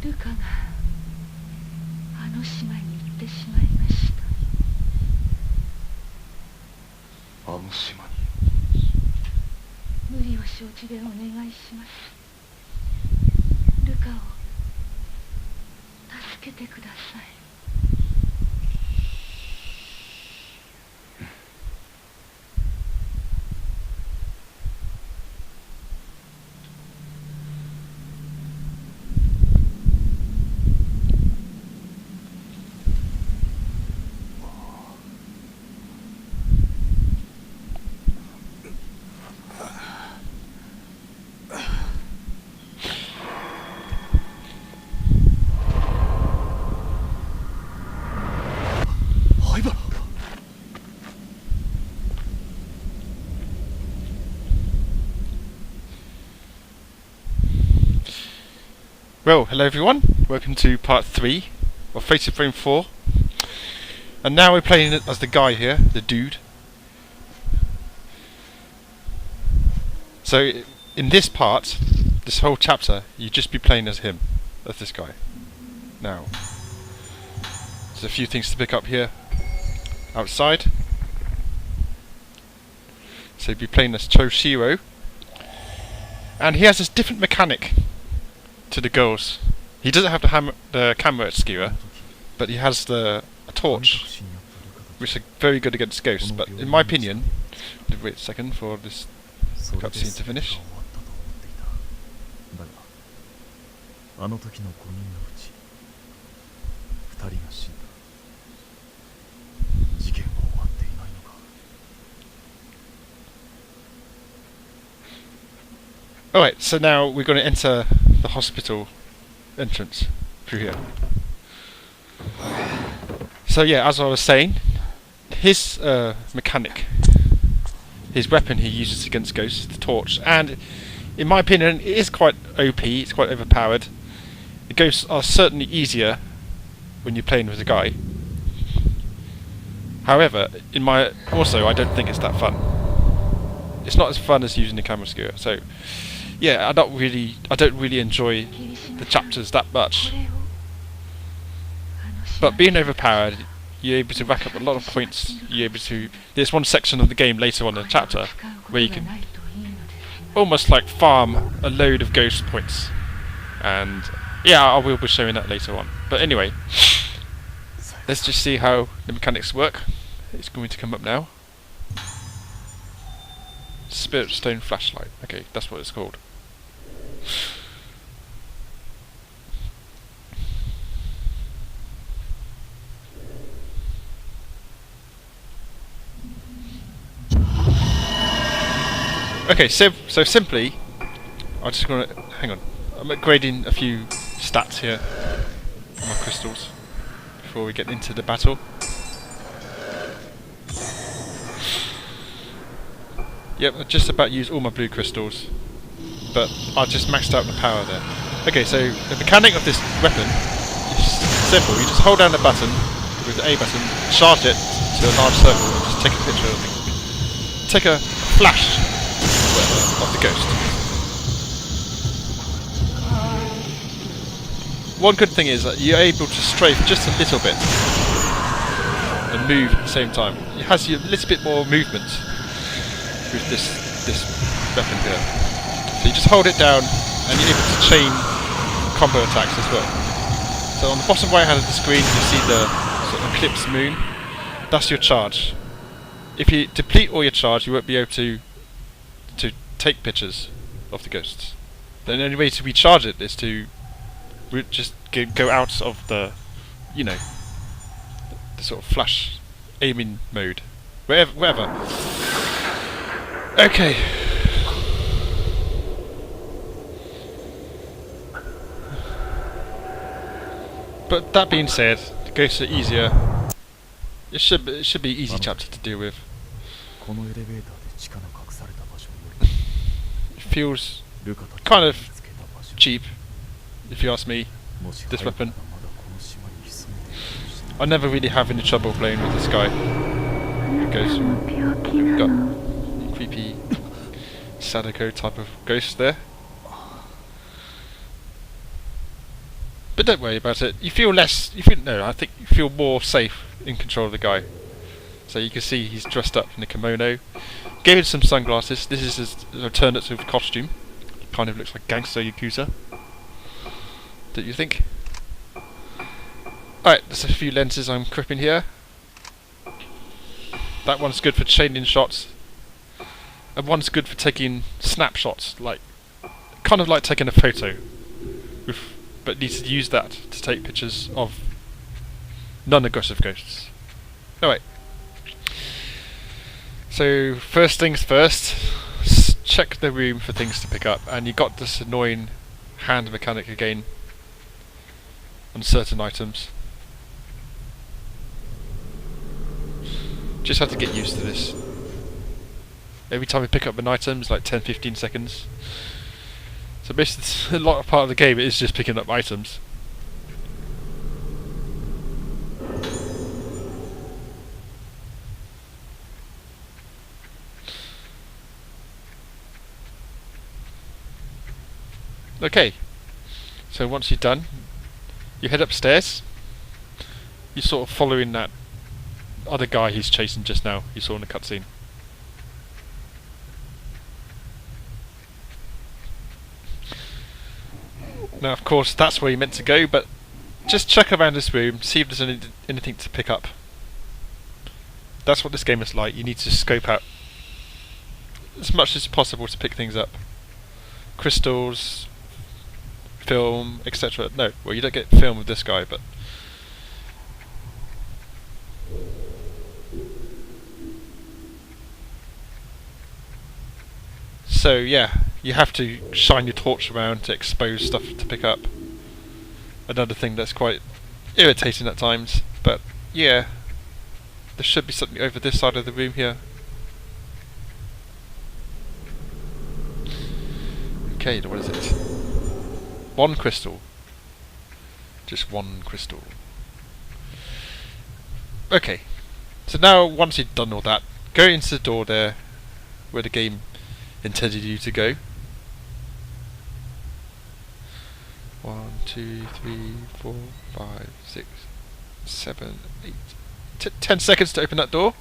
ルカがあの島に行ってしまいました。あの島に。無理を承知でお願いします。ルカを助けてください。Well, hello everyone, welcome to part 3 of Fated Frame 4. And now we're playing it as the guy here, the dude. So, in this part, this whole chapter, you just be playing as him, as this guy. Now, there's a few things to pick up here, outside. So you'll be playing as Toshiro. And he has this different mechanic to the girls. He doesn't have the camera skewer, but he has a torch, which is very good against ghosts. But in my opinion, wait a second for this cutscene to finish. Alright, so now we're going to enter the hospital entrance through here. So yeah, as I was saying, his mechanic, his weapon he uses against ghosts, the torch, and in my opinion it is quite OP, it's quite overpowered. The ghosts are certainly easier when you're playing with a guy. However, I don't think it's that fun. It's not as fun as using the camera skewer, so yeah, I don't really enjoy the chapters that much. But being overpowered, you're able to rack up a lot of points. There's one section of the game later on in the chapter where you can almost like farm a load of ghost points. And yeah, I will be showing that later on. But anyway, let's just see how the mechanics work. It's going to come up now. Spirit Stone Flashlight. Okay, that's what it's called. Okay, so simply, I'm just gonna hang on. I'm upgrading a few stats here on my crystals before we get into the battle. Yep, I just about used all my blue crystals, but I just maxed out the power there. Okay, so the mechanic of this weapon is simple. You just hold down the button with the A button, charge it to a large circle, and just take a picture of it. Take a flash of the ghost. One good thing is that you're able to strafe just a little bit and move at the same time. It has a little bit more movement with this weapon here. So you just hold it down and you're able to chain combo attacks as well. So on the bottom right hand of the screen you see the sort of eclipse moon. That's your charge. If you deplete all your charge you won't be able to take pictures of the ghosts. The only way to recharge it is to just go out of the sort of flash aiming mode. Wherever. Okay. But that being said, the ghosts are easier. It should be an easy chapter to deal with. It feels kind of cheap, if you ask me, this weapon. I never really have any trouble playing with this guy. Here it goes. Got creepy Sadako type of ghost there. But don't worry about it. You feel less. You feel no. I think you feel more safe in control of the guy. So you can see he's dressed up in a kimono. Gave him some sunglasses. This is his alternative costume. Kind of looks like gangster Yakuza. Don't you think? Alright, there's a few lenses I'm equipping here. That one's good for chaining shots. And one's good for taking snapshots, like kind of like taking a photo. But needs to use that to take pictures of non-aggressive ghosts. Alright. So first things first, check the room for things to pick up, and you got this annoying hand mechanic again on certain items. Just have to get used to this. Every time we pick up an item it's like 10-15 seconds. So basically a lot of part of the game is just picking up items. Okay, so once you're done, you head upstairs. You're sort of following that other guy he's chasing just now, you saw in the cutscene. Now of course that's where you're meant to go, but just check around this room, see if there's anything to pick up. That's what this game is like. You need to scope out as much as possible to pick things up. Crystals, film, etc. No, well you don't get film with this guy, but so yeah, you have to shine your torch around to expose stuff to pick up. Another thing that's quite irritating at times, but yeah, there should be something over this side of the room here. Okay, what is it? One crystal. Just one crystal. Okay, so now once you've done all that, go into the door there where the game intended you to go. 1, 2, 3, 4, 5, 6, 7, 8, 10 seconds to open that door.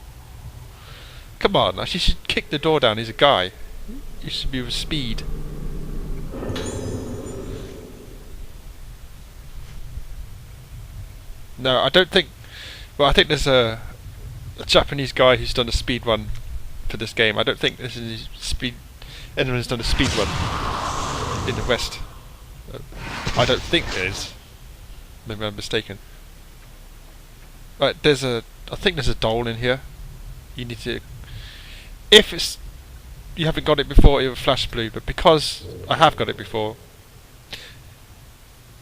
Come on, actually you should kick the door down. He's a guy. You should be with speed. No, I don't think. Well, I think there's a Japanese guy who's done a speed run for this game. I don't think this is anyone's done a speed run in the West. I don't think there is. Maybe I'm mistaken. Right, I think there's a doll in here. You need to. If you haven't got it before, it will flash blue. But because I have got it before,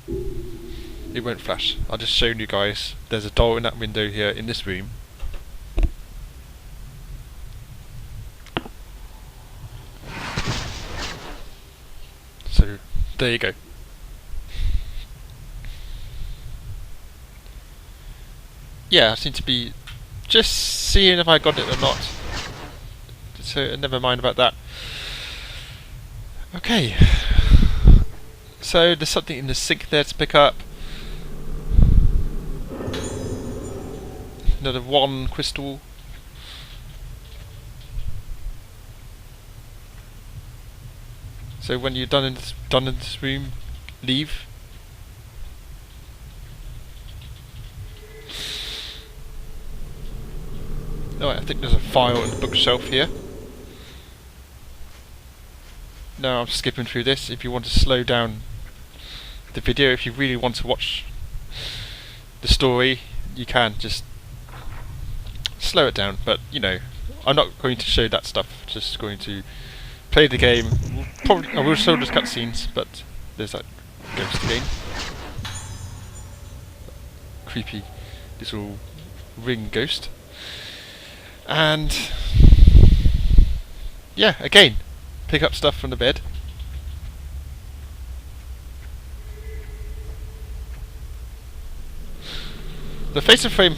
it won't flash. I'll just show you guys. There's a doll in that window here in this room. So there you go. Yeah, I seem to be just seeing if I got it or not. So never mind about that. Okay. So there's something in the sink there to pick up. Another one crystal. So when you're done in this room, leave. Oh, I think there's a file on the bookshelf here. Now I'm skipping through this. If you want to slow down the video, if you really want to watch the story, you can just slow it down. But you know, I'm not going to show that stuff. Just going to play the game. Probably I will show the cutscenes, but there's that ghost again. Creepy little ring ghost. And yeah, again, pick up stuff from the bed. The Fatal Frame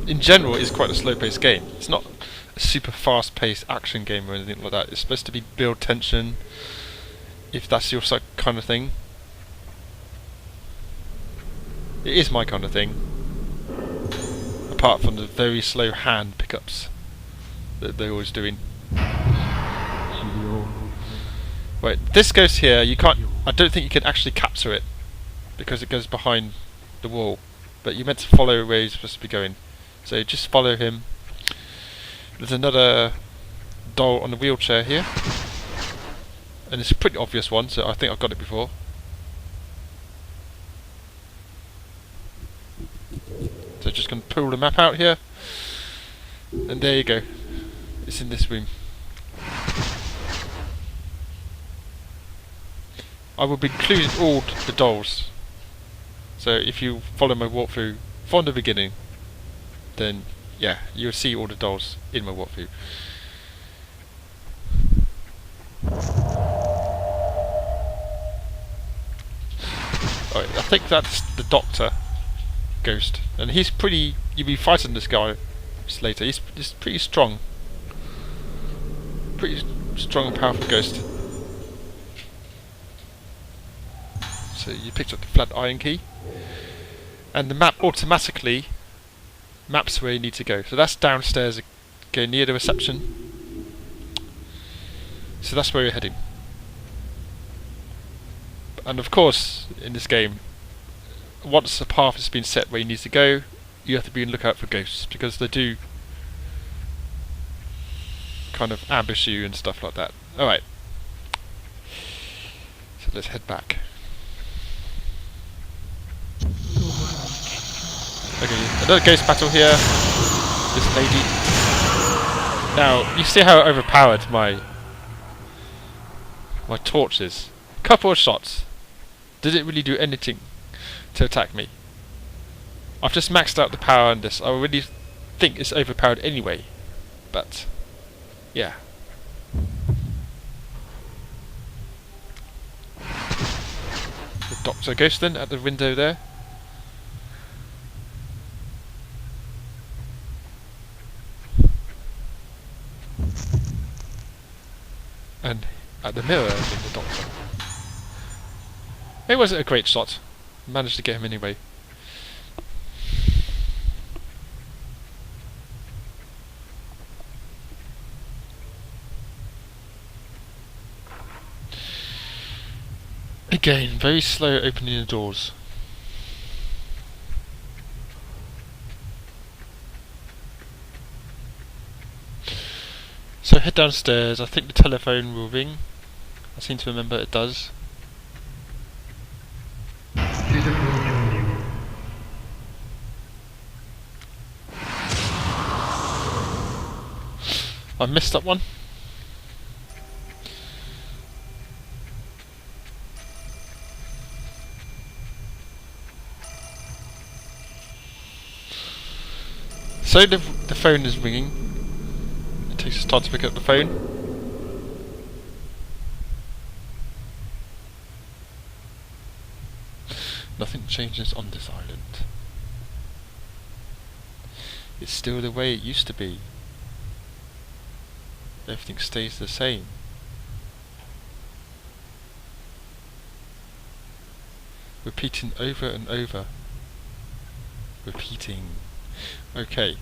in general is quite a slow-paced game. It's not a super fast-paced action game or anything like that. It's supposed to be build tension, if that's your kind of thing. It is my kind of thing. Apart from the very slow hand pickups that they're always doing. Right, this goes here. You can't. I don't think you can actually capture it because it goes behind the wall. But you're meant to follow where he's supposed to be going. So just follow him. There's another doll on the wheelchair here, and it's a pretty obvious one. So I think I've got it before. So just going to pull the map out here, and there you go. It's in this room. I will be including all the dolls. So if you follow my walkthrough from the beginning, then yeah, you'll see all the dolls in my walkthrough. Alright, I think that's the Doctor ghost, and he's pretty. You'll be fighting this guy later. He's pretty strong, and powerful ghost. So you picked up the flat iron key, and the map automatically maps where you need to go. So that's downstairs, go near the reception. So that's where you're heading. And of course, in this game, once a path has been set where you need to go, you have to be on the lookout for ghosts, because they do kind of ambush you and stuff like that. Alright. So let's head back. Okay, another ghost battle here. This lady. Now, you see how overpowered my torch is. Couple of shots. Did it really do anything to attack me? I've just maxed out the power on this. I really think it's overpowered anyway. But yeah. The Dr. Ghost then at the window there. And at the mirror in the Doctor. It wasn't a great shot. Managed to get him anyway. Again, very slow opening the doors. So head downstairs. I think the telephone will ring. I seem to remember it does. I missed that one. So the phone is ringing. It takes us time to pick up the phone. Nothing changes on this island. It's still the way it used to be. Everything stays the same. Repeating over and over. Repeating. Okay.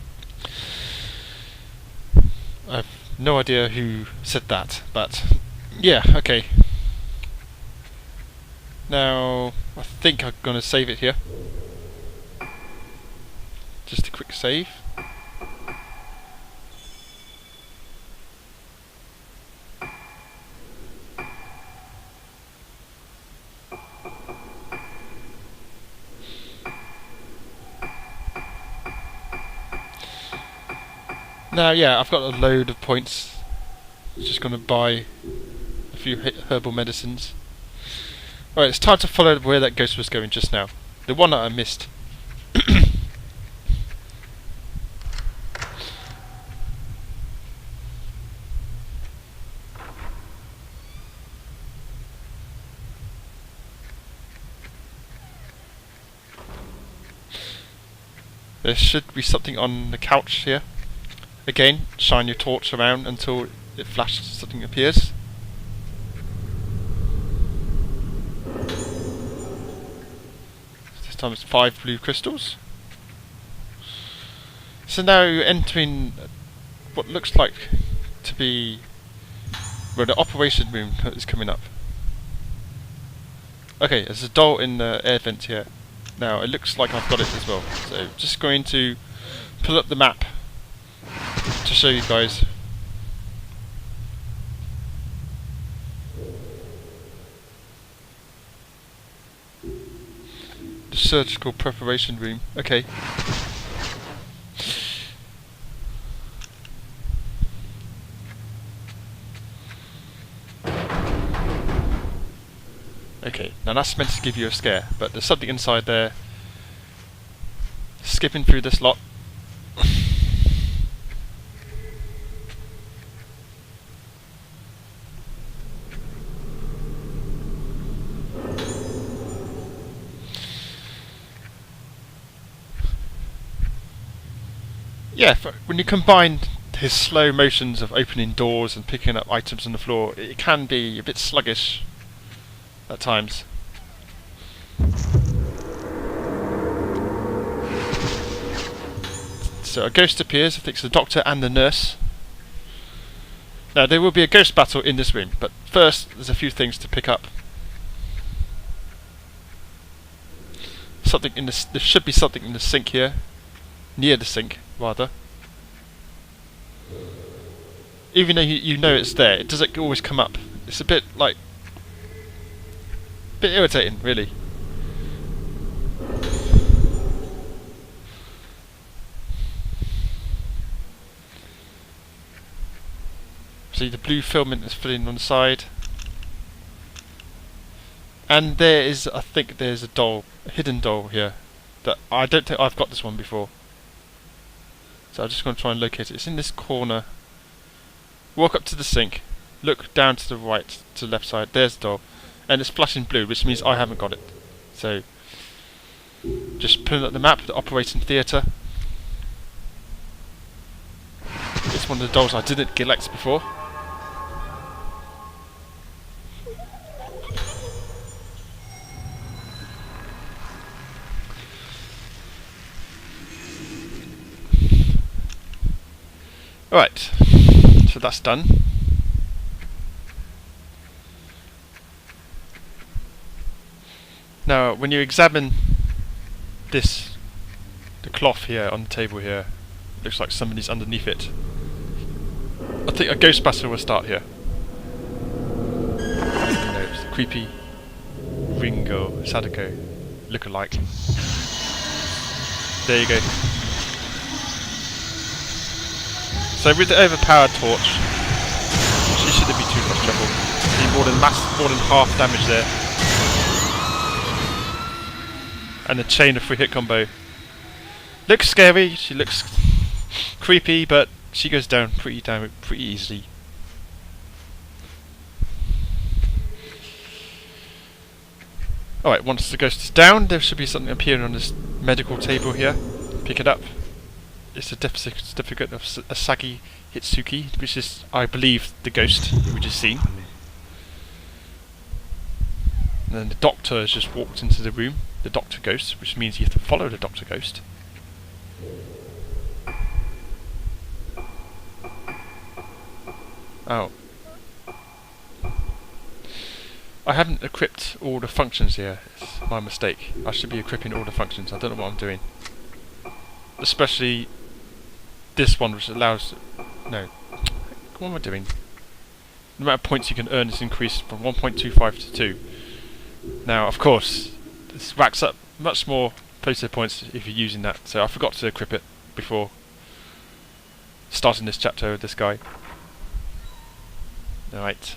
I've no idea who said that, but yeah, okay. Now, I think I'm gonna save it here. Just a quick save. Now, yeah, I've got a load of points. Just going to buy a few herbal medicines. Alright, it's time to follow where that ghost was going just now. The one that I missed. There should be something on the couch here. Again, shine your torch around until it flashes, something appears. There's times 5 blue crystals. So now you're entering what looks like to be, well, the operation room is coming up. Okay, there's a door in the air vent here. Now it looks like I've got it as well. So just going to pull up the map to show you guys. The surgical preparation room. Okay. Okay, now that's meant to give you a scare, but there's something inside there. Skipping through this lot. Yeah, when you combine his slow motions of opening doors and picking up items on the floor, it can be a bit sluggish at times. So a ghost appears. I think it's the doctor and the nurse. Now there will be a ghost battle in this room, but first there's a few things to pick up. Something in the there should be something in the sink here, near the sink rather. Even though you know it's there, it doesn't always come up. It's a bit like, bit irritating, really. See, the blue filament is filling on the side. And there is, I think there's a doll, a hidden doll here. That I don't think I've got this one before. So I'm just going to try and locate it. It's in this corner. Walk up to the sink. Look down to the right, to the left side. There's the doll. And it's flashing blue, which means I haven't got it. So, just pulling up the map, the operating theatre. It's one of the dolls I didn't collect before. Alright, so that's done. Now, when you examine this, the cloth here on the table here, it looks like somebody's underneath it. I think a ghost battle will start here. I don't know, it's the creepy Ringo Sadako look-alike. There you go. So with the overpowered torch, she shouldn't be too much trouble. Need more than half damage there. And the chain of 3 hit combo. Looks scary, she looks creepy, but she goes down pretty easily. Alright, once the ghost is down, there should be something appearing on this medical table here. Pick it up. It's a death certificate of Asagi Hitsuki, which is, I believe, the ghost we just seen. And then the doctor has just walked into the room, the doctor ghost, which means you have to follow the doctor ghost. Oh. I haven't equipped all the functions here. It's my mistake. I should be equipping all the functions. I don't know what I'm doing. Especially this one, which allows... No. What am I doing? The amount of points you can earn is increased from 1.25 to 2. Now, of course, this racks up much more placer points if you're using that. So I forgot to equip it before starting this chapter with this guy. Alright.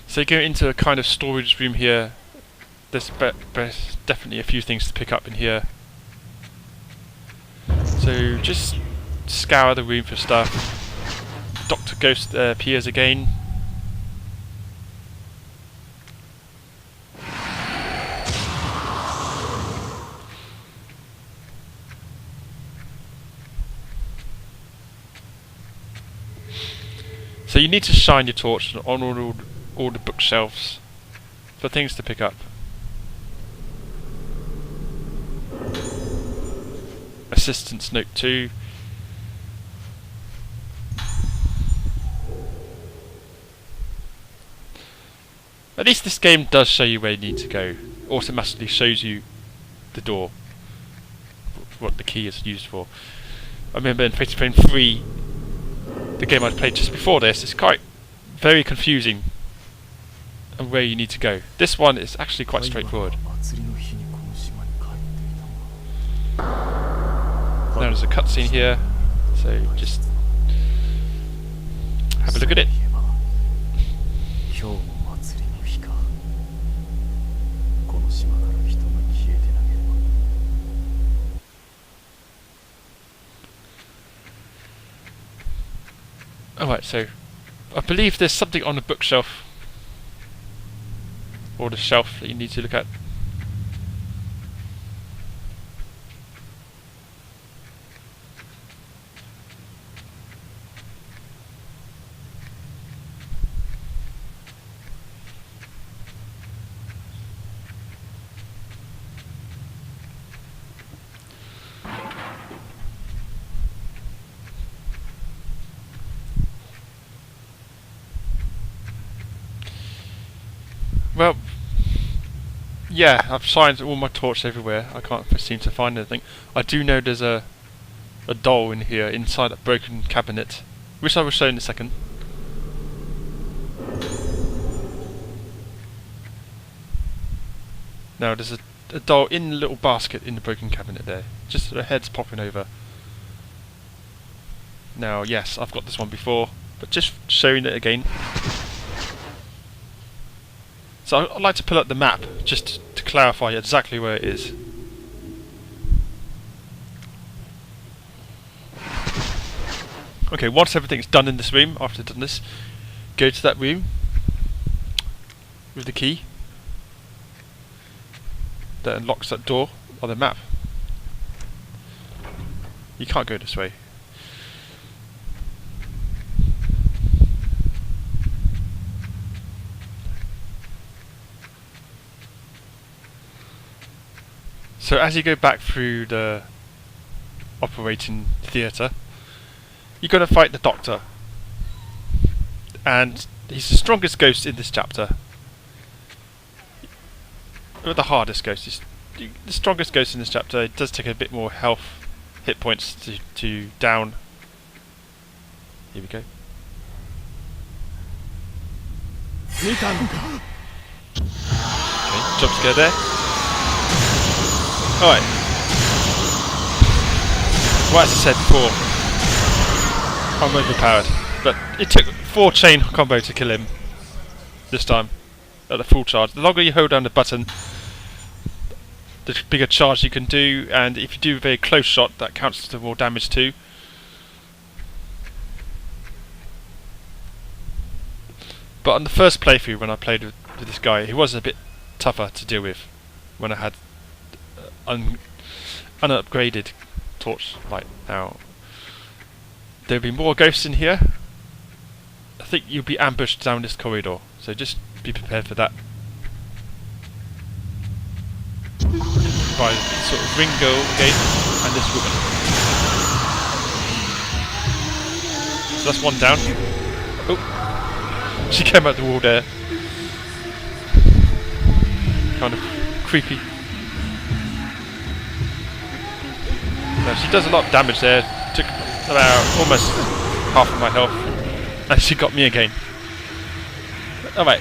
So you go into a kind of storage room here. There's definitely a few things to pick up in here. So just scour the room for stuff. Dr. Ghost appears again. So you need to shine your torch on all the bookshelves for things to pick up. Assistance Note 2. At least this game does show you where you need to go. Automatically shows you the door, what the key is used for. I remember in Fatal Frame 3, the game I played just before this, it's quite very confusing on where you need to go. This one is actually quite straightforward. Now there's a cutscene here, so just have a look at it. Alright, so I believe there's something on the bookshelf or the shelf that you need to look at. Well, yeah, I've shined all my torch everywhere. I can't seem to find anything. I do know there's a doll in here, inside that broken cabinet, which I will show in a second. Now there's a doll in the little basket in the broken cabinet there. Just her head's popping over. Now, yes, I've got this one before, but just showing it again. So I'd like to pull up the map just to clarify exactly where it is. Okay, once everything's done in this room, after I've done this, go to that room with the key that unlocks that door on the map. You can't go this way. So as you go back through the operating theatre, you're going to fight the Doctor, and he's the strongest ghost in this chapter. Or the hardest ghost. He's the strongest ghost in this chapter. It does take a bit more health, hit points to down. Here we go. Okay, jump scare there. Alright. Well, as I said before, I'm overpowered. But it took 4 chain combo to kill him this time at a full charge. The longer you hold down the button, the bigger charge you can do, and if you do a very close shot, that counts to more damage too. But on the first playthrough, when I played with this guy, he was a bit tougher to deal with when I had unupgraded torchlight. Now there'll be more ghosts in here. I think you'll be ambushed down this corridor, so just be prepared for that. By sort of Ringo again and this woman. So that's one down. Oh, she came out the wall there. Kind of creepy. No, she does a lot of damage there. Took about almost half of my health, and she got me again. Alright.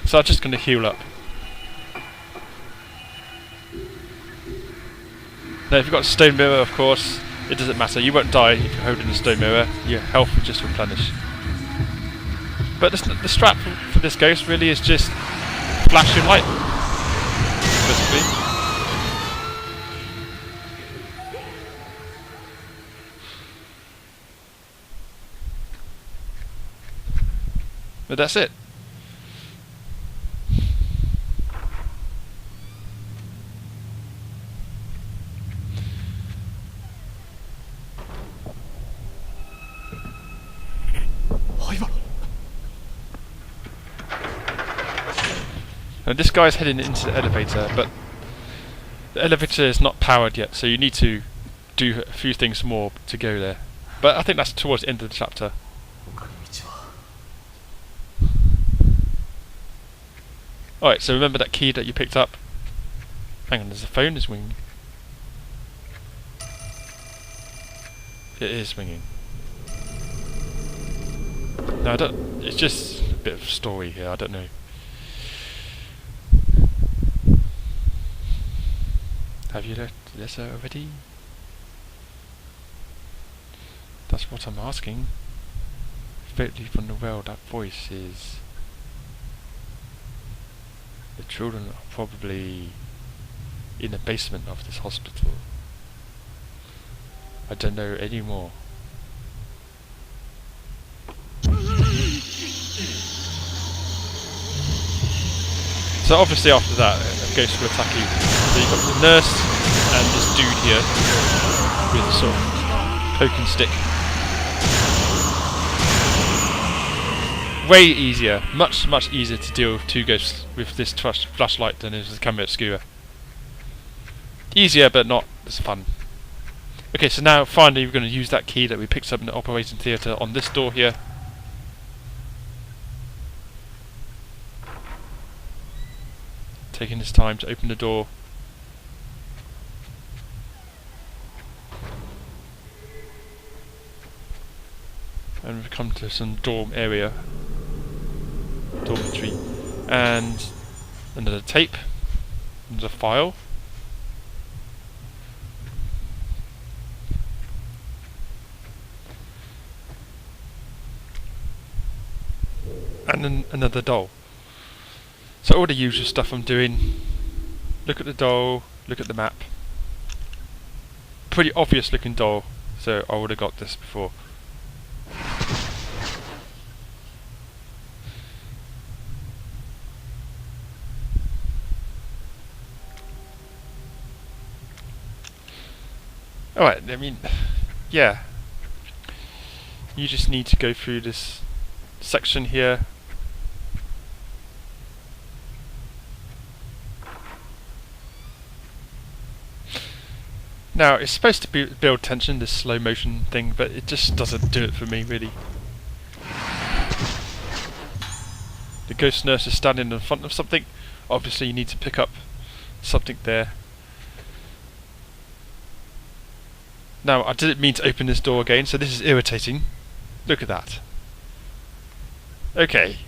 So I'm just going to heal up. Now if you've got a stone mirror, of course, it doesn't matter. You won't die if you're holding the stone mirror. Your health will just replenish. But the strat for this ghost really is just flash your light, basically. But that's it. Now this guy's heading into the elevator, but The elevator is not powered yet, so you need to do a few things more to go there. But I think that's towards the end of the chapter. 他の道は Alright, so remember that key that you picked up? Hang on, there's a phone is ringing. It is ringing. No, I don't. It's just a bit of a story here. I don't know. Have you left this already? That's what I'm asking. Faintly from the well, that voice is. The children are probably in the basement of this hospital. I don't know any more. So obviously after that, a ghost will attack you. So you've got the nurse and this dude here with a sort of poking stick. Way easier, much easier to deal with two ghosts with this flashlight than is with the camera obscura. Easier, but not as fun. Okay, so now finally we're going to use that key that we picked up in the operating theatre on this door here. Taking this time to open the door. And we come to some dorm area. Dormitory. And another tape. Another file. And then another doll. So all the usual stuff I'm doing. Look at the doll, look at the map. Pretty obvious looking doll, so I would have got this before. Alright, I mean, yeah. You just need to go through this section here. Now, it's supposed to build tension, this slow motion thing, but it just doesn't do it for me, really. The ghost nurse is standing in front of something. Obviously, you need to pick up something there. Now, I didn't mean to open this door again, so this is irritating. Look at that. Okay.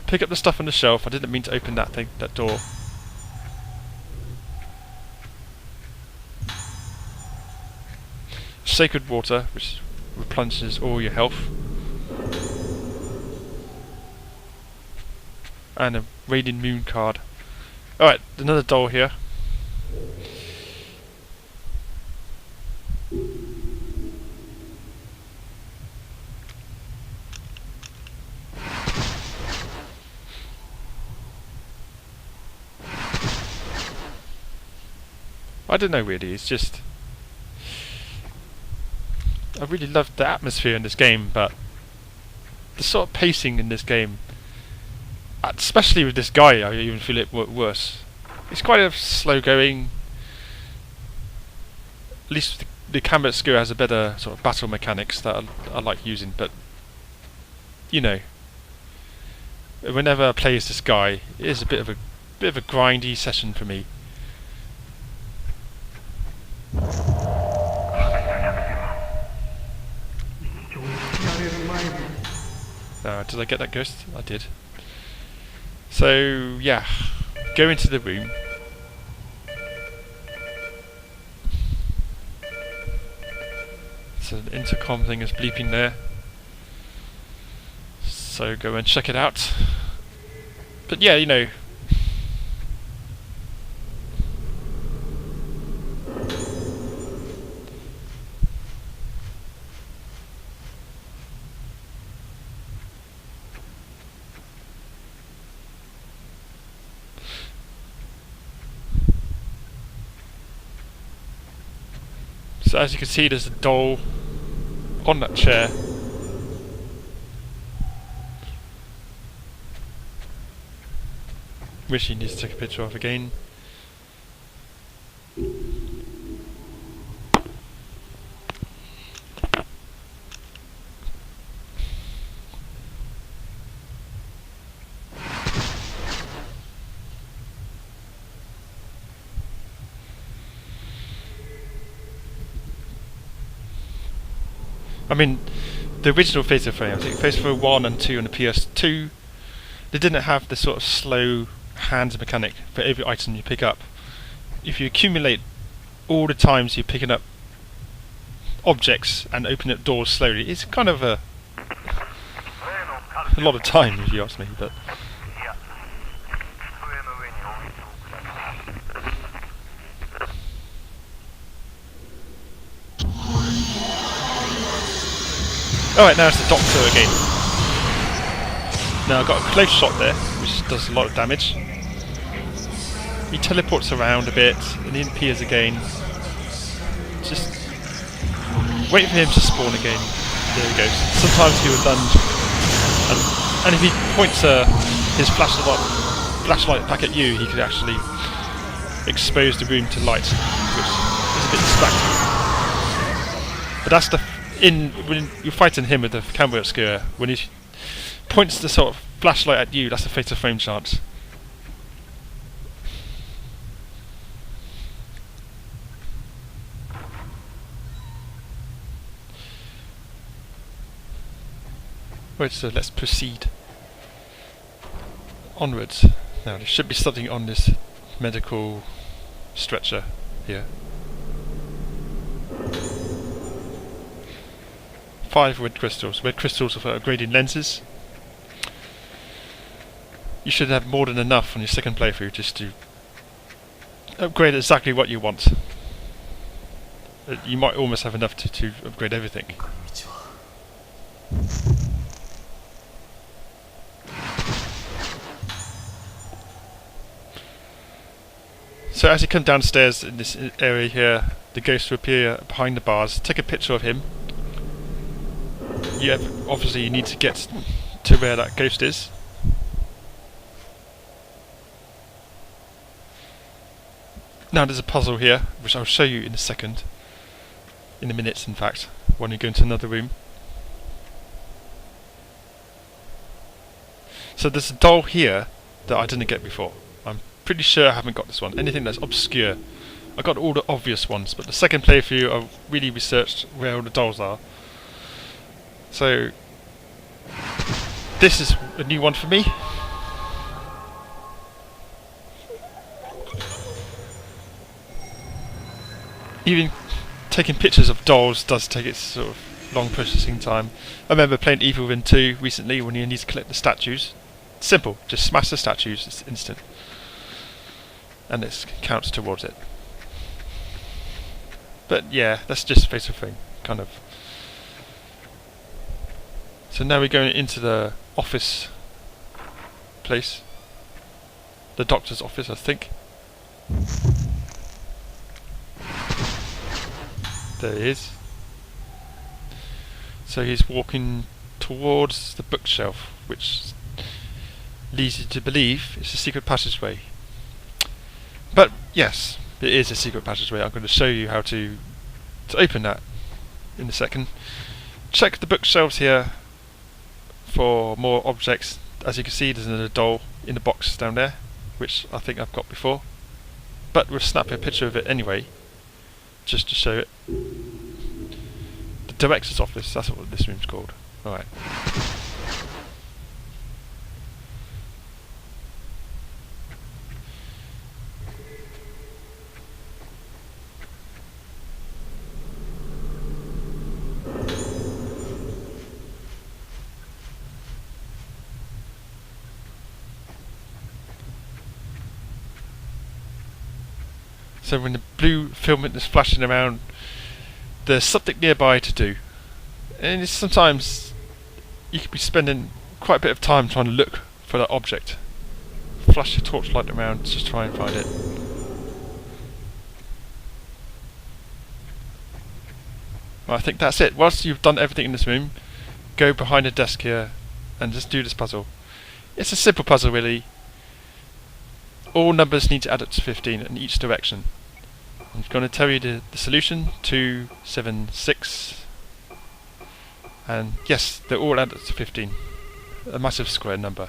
Pick up the stuff on the shelf. I didn't mean to open that door. Sacred water, which replenishes all your health. And a Radiant Moon card. Alright, another doll here. I don't know really, it's just... I really loved the atmosphere in this game, but the sort of pacing in this game, especially with this guy, I even feel it worse. It's quite a slow going. At least the Camera Obscura has a better sort of battle mechanics that I like using, but you know, whenever I play as this guy, it is a bit of a grindy session for me. Did I get that ghost? I did. So yeah, go into the room. So the intercom thing is bleeping there. So go and check it out. But yeah, you know. So as you can see, there's a doll on that chair. Which he needs to take a picture of again. I mean, the original Fatal Frame, I think Fatal Frame 1 and 2 on the PS2, they didn't have the sort of slow hands mechanic for every item you pick up. If you accumulate all the times you're picking up objects and opening up doors slowly, it's kind of a lot of time, if you ask me. But alright, now it's the Doctor again. Now I've got a close shot there, which does a lot of damage. He teleports around a bit, and he appears again. Just wait for him to spawn again. There he goes. Sometimes he will lunge, and if he points his flashlight back at you, he could actually expose the room to light, which is a bit distracting. But that's when you're fighting him with the camera obscura, when he points the sort of flashlight at you, that's a Fatal Frame chance. Right, so let's proceed onwards. Now there should be something on this medical stretcher here. 5 red crystals. Red crystals are for upgrading lenses. You should have more than enough on your second playthrough just to upgrade exactly what you want. You might almost have enough to upgrade everything. So as you come downstairs in this area here, the ghost will appear behind the bars. Take a picture of him. Obviously you need to get to where that ghost is. Now there's a puzzle here, which I'll show you in a second. In a minute, in fact, when you go into another room. So there's a doll here that I didn't get before. I'm pretty sure I haven't got this one. Anything that's obscure. I got all the obvious ones, but the second playthrough I've really researched where all the dolls are. So this is a new one for me. Even taking pictures of dolls does take its sort of long processing time. I remember playing Evil Within 2 recently when you need to collect the statues. Simple, just smash the statues, it's instant. And it counts towards it. But yeah, that's just Fatal Frame, kind of. So now we're going into the office place. The doctor's office, I think. There he is. So he's walking towards the bookshelf, which leads you to believe it's a secret passageway. But yes, it is a secret passageway. I'm going to show you how to open that in a second. Check the bookshelves here for more objects. As you can see, there's another doll in the box down there, which I think I've got before. But we'll snap a picture of it anyway, just to show it. The director's office, that's what this room's called. Alright. So when the blue filament is flashing around, there's something nearby to do. And it's sometimes you could be spending quite a bit of time trying to look for that object. Flash your torchlight around to try and find it. Well, I think that's it. Once you've done everything in this room, go behind the desk here and just do this puzzle. It's a simple puzzle really. All numbers need to add up to 15 in each direction. I'm going to tell you the solution, 2, 7, 6, and yes, they all add up to 15. A massive square number.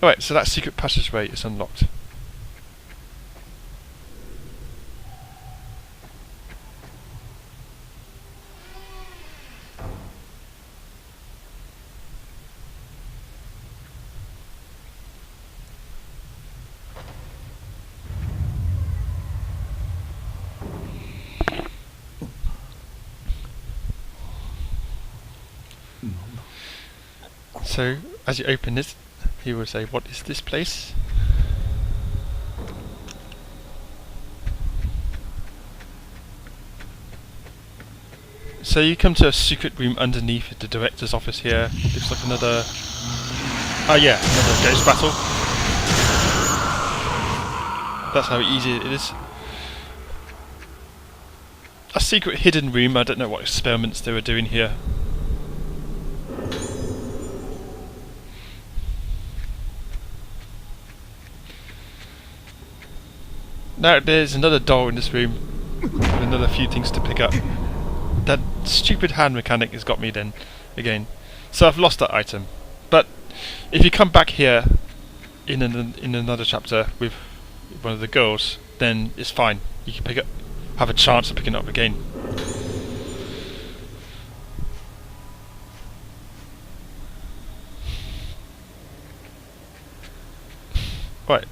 Alright, so that secret passageway is unlocked. So, as you open this, he will say, "What is this place?" So you come to a secret room underneath the director's office here. Looks like another... oh yeah, another ghost battle. That's how easy it is. A secret hidden room, I don't know what experiments they were doing here. Now there's another door in this room, with another few things to pick up. That stupid hand mechanic has got me then, again. So I've lost that item. But if you come back here in another chapter with one of the girls, then it's fine. You can pick up, have a chance of picking it up again. Right.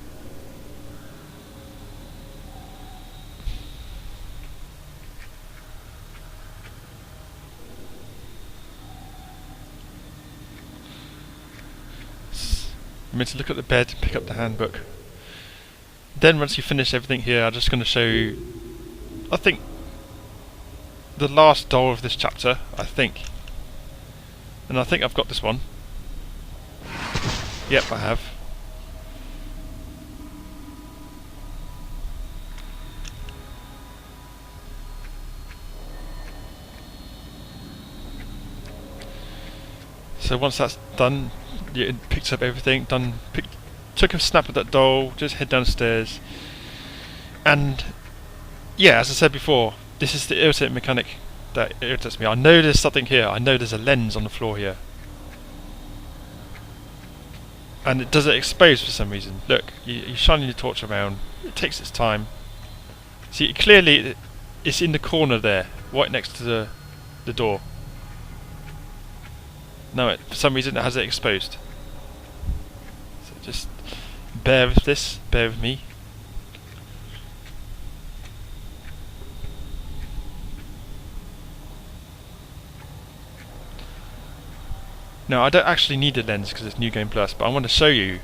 I'm meant to look at the bed and pick up the handbook. Then once you finish everything here, I'm just going to show you, I think, the last door of this chapter, I think. And I think I've got this one. Yep, I have. So once that's done, it picks up everything, took a snap at that doll, just head downstairs. And yeah, as I said before, this is the irritating mechanic that irritates me. I know there's something here, I know there's a lens on the floor here. And it does it expose for some reason. Look, you're shining your torch around, it takes its time. See, clearly it's in the corner there, right next to the door. No, for some reason it has it exposed. So just bear with this, bear with me. Now I don't actually need a lens because it's New Game Plus, but I want to show you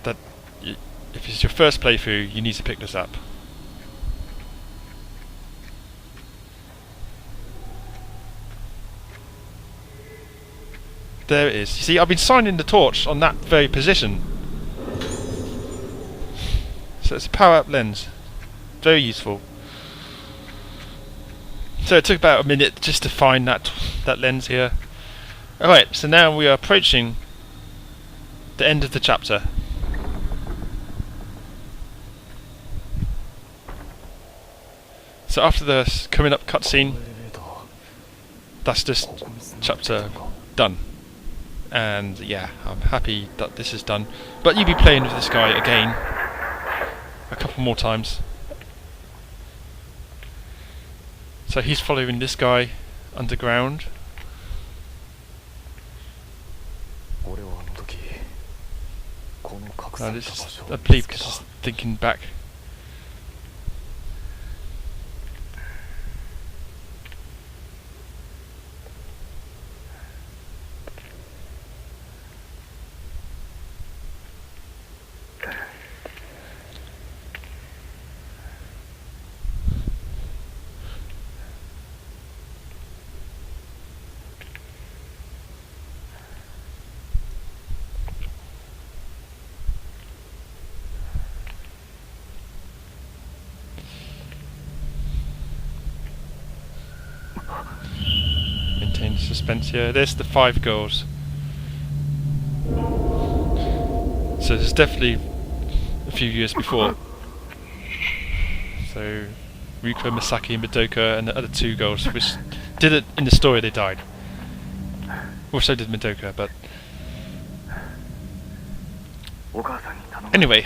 that if it's your first playthrough, you need to pick this up. There it is. You see, I've been signing the torch on that very position. So it's a power-up lens. Very useful. So it took about a minute just to find that lens here. Alright, so now we are approaching the end of the chapter. So after the coming up cutscene, that's just chapter done. And yeah, I'm happy that this is done. But you'll be playing with this guy again a couple more times. So he's following this guy underground. This is, I believe, because he's thinking back. Maintain suspense here. There's the 5 girls. So there's definitely a few years before. So Ryuko, Misaki, and Madoka, and the other 2 girls, which did it in the story, they died. Well, so did Madoka, but お母さんに頼む。 Anyway,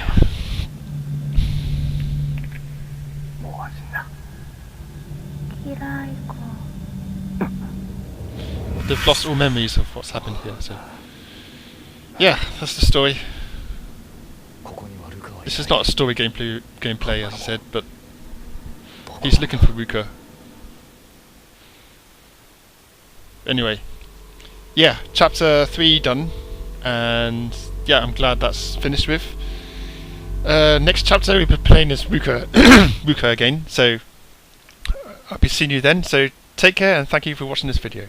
もう安心だ。嫌い子。 they've lost all memories of what's happened here. So, yeah, that's the story. ここにはルカはいない。 This is not a story gameplay, as I said, but he's looking for Ruka. Anyway, yeah, chapter 3 done, and yeah, I'm glad that's finished with. Next chapter we'll be playing as Ruka, Ruka again, so I'll be seeing you then, so take care and thank you for watching this video.